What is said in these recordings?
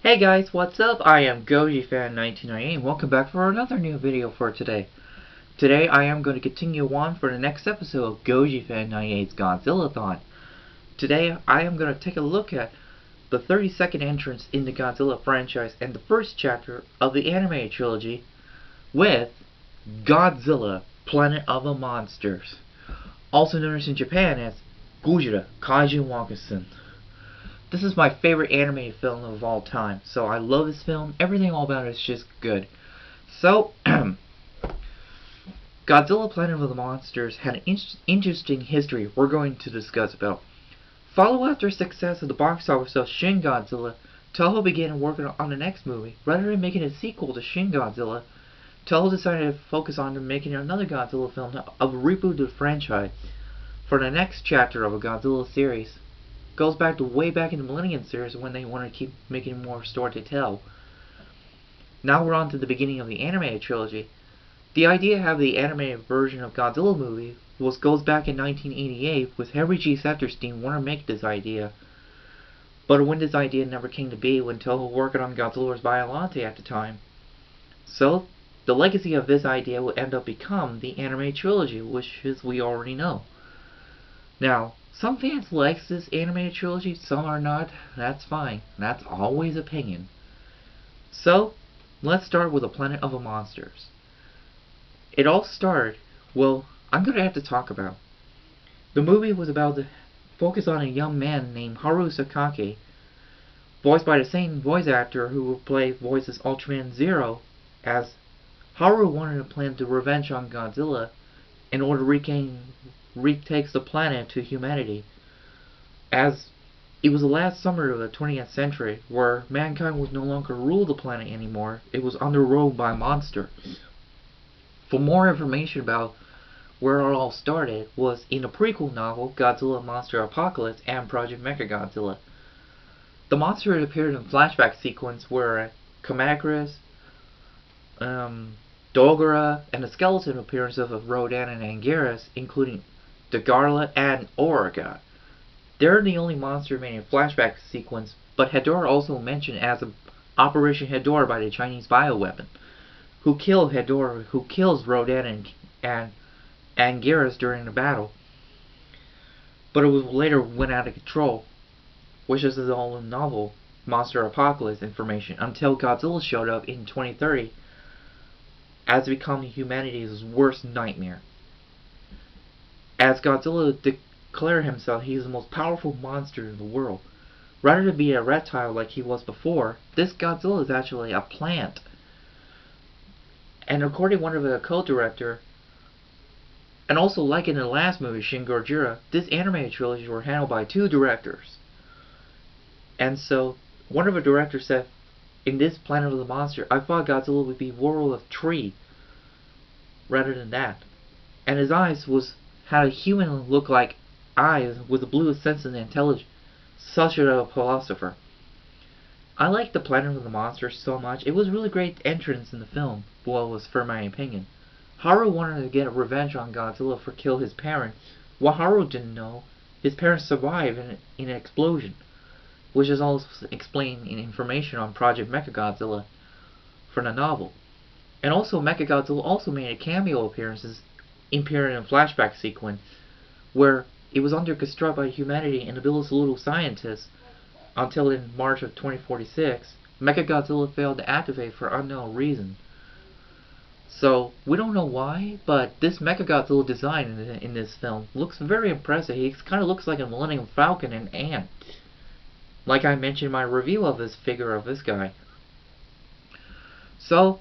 Hey guys, what's up? I am GojiFan98's and welcome back for another new video for today. Today I am going to continue on for the next episode of GojiFan98's Godzilla-Thon. Today I am going to take a look at the 32nd entrance in the Godzilla franchise and the first chapter of the Anime Trilogy with Godzilla, Planet of the Monsters, also known as in Japan as Gojira Kaiju Wakasan. This is my favorite anime film of all time, so I love this film. Everything all about it is just good. So, Godzilla Planet of the Monsters had an interesting history we're going to discuss about. Follow after success of the box office of Shin Godzilla, Toho began working on the next movie. Rather than making a sequel to Shin Godzilla, Toho decided to focus on making another Godzilla film of a reboot of the franchise for the next chapter of a Godzilla series. Goes back to way back in the Millennium series when they wanted to keep making more story to tell. Now we're on to the beginning of the Anime Trilogy. The idea to have the animated version of Godzilla movie goes back in 1988 with Harry G. Saperstein wanting to make this idea. But when this idea never came to be when Toho was working on Godzilla vs. Biollante at the time. So, the legacy of this idea would end up become the Anime Trilogy, which as we already know. Now, some fans like this animated trilogy, some are not. That's fine. That's always opinion. So, let's start with the Planet of the Monsters. It all started, well, I'm going to have to talk about. The movie was about to focus on a young man named Haru Sakaki, voiced by the same voice actor who voices Ultraman Zero, as Haru wanted to plan to revenge on Godzilla in order to retakes the planet to humanity, as it was the last summer of the 20th century where mankind was no longer rule the planet anymore. It was underruled by monsters. For more information about where it all started was in the prequel novel Godzilla Monster Apocalypse and Project Mechagodzilla. The monster appeared in a flashback sequence where Kamacuras, Dogora, and the skeleton appearance of Rodan and Anguirus, including Dagarla and Origa. They're the only monster made in flashback sequence, but Hedorah also mentioned as Operation Hedorah by the Chinese bioweapon, who kills Rodan and Anguirus during the battle. But it was later went out of control, which is the whole novel Monster Apocalypse information, until Godzilla showed up in 2030 as becoming humanity's worst nightmare. As Godzilla declared himself he is the most powerful monster in the world. Rather than be a reptile like he was before, this Godzilla is actually a plant. And according to one of the co-director, and also like in the last movie, Shin Godzilla, this anime trilogy were handled by two directors. And so, one of the directors said, in this Planet of the Monster, I thought Godzilla would be world of tree, rather than that. And his eyes had a human look like eyes with the bluest sense and intelligence, such a philosopher. I liked the Planet of the Monsters so much. It was a really great entrance in the film, well, was for my opinion. Haru wanted to get revenge on Godzilla for killing his parents. What Haru didn't know, his parents survived in an explosion, which is also explained in information on Project Mechagodzilla for the novel. And also Mechagodzilla also made a cameo appearances appearing in a flashback sequence where it was under construct by humanity and the village little scientists until in March of 2046 Mechagodzilla failed to activate for unknown reason. So we don't know why, but this Mechagodzilla design in this film looks very impressive. He kind of looks like a Millennium Falcon and ant, like I mentioned in my review of this figure of this guy. So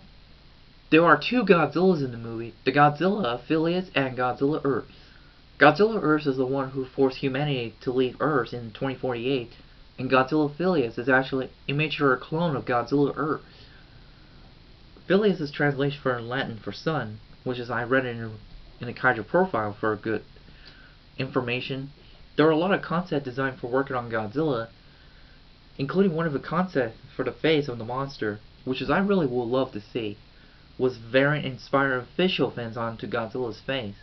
there are two Godzillas in the movie, the Godzilla Affiliates and Godzilla Earth. Godzilla Earth is the one who forced humanity to leave Earth in 2048, and Godzilla Affiliates is actually a miniature clone of Godzilla Earth. Affiliates is translation for Latin for sun, which is I read in the Kaiju profile for good information. There are a lot of concept design for working on Godzilla, including one of the concepts for the face of the monster, which is I really would love to see, was very inspired facial fins onto Godzilla's face.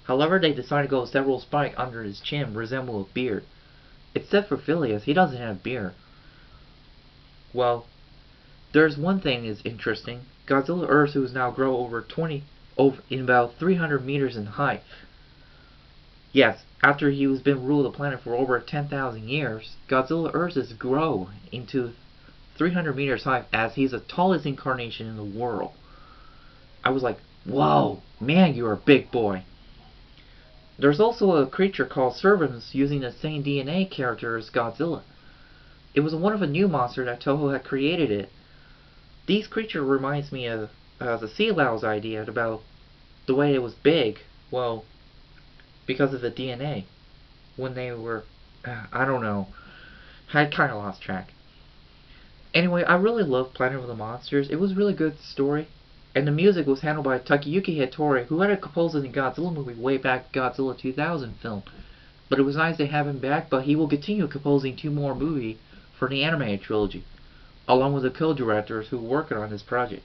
However, they decided to go several spikes under his chin resemble a beard. Except for Phileas, he doesn't have a beard. Well, There's one thing is interesting. Godzilla Ursus now grow in about 300 meters in height. Yes, after he has been ruled the planet for over 10,000 years, Godzilla Ursus grow into 300 meters high as he's the tallest incarnation in the world. I was like, whoa, man, you're a big boy. There's also a creature called Servants using the same DNA character as Godzilla. It was one of a new monster that Toho had created it. These creature reminds me of the Sea Low's idea about the way it was big. Well, because of the DNA. When they were, I don't know. I kind of lost track. Anyway, I really loved Planet of the Monsters. It was a really good story. And the music was handled by Takayuki Hattori, who had composed the Godzilla movie way back Godzilla 2000 film. But it was nice to have him back, but he will continue composing 2 more movies for the Anime Trilogy, along with the co-directors who are working on this project.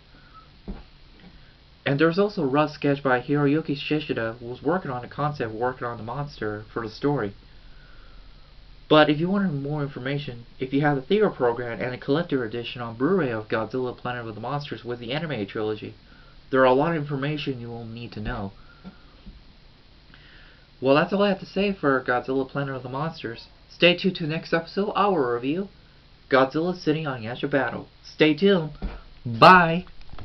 And there's also a rough sketch by Hiroyuki Shishida, who was working on the concept, working on the monster for the story. But if you wanted more information, if you have the theater program and a collector edition on Blu-ray of Godzilla Planet of the Monsters with the Anime Trilogy, there are a lot of information you will need to know. Well, that's all I have to say for Godzilla Planet of the Monsters. Stay tuned to the next episode, our review, Godzilla Sitting on the Edge of Battle. Stay tuned. Bye!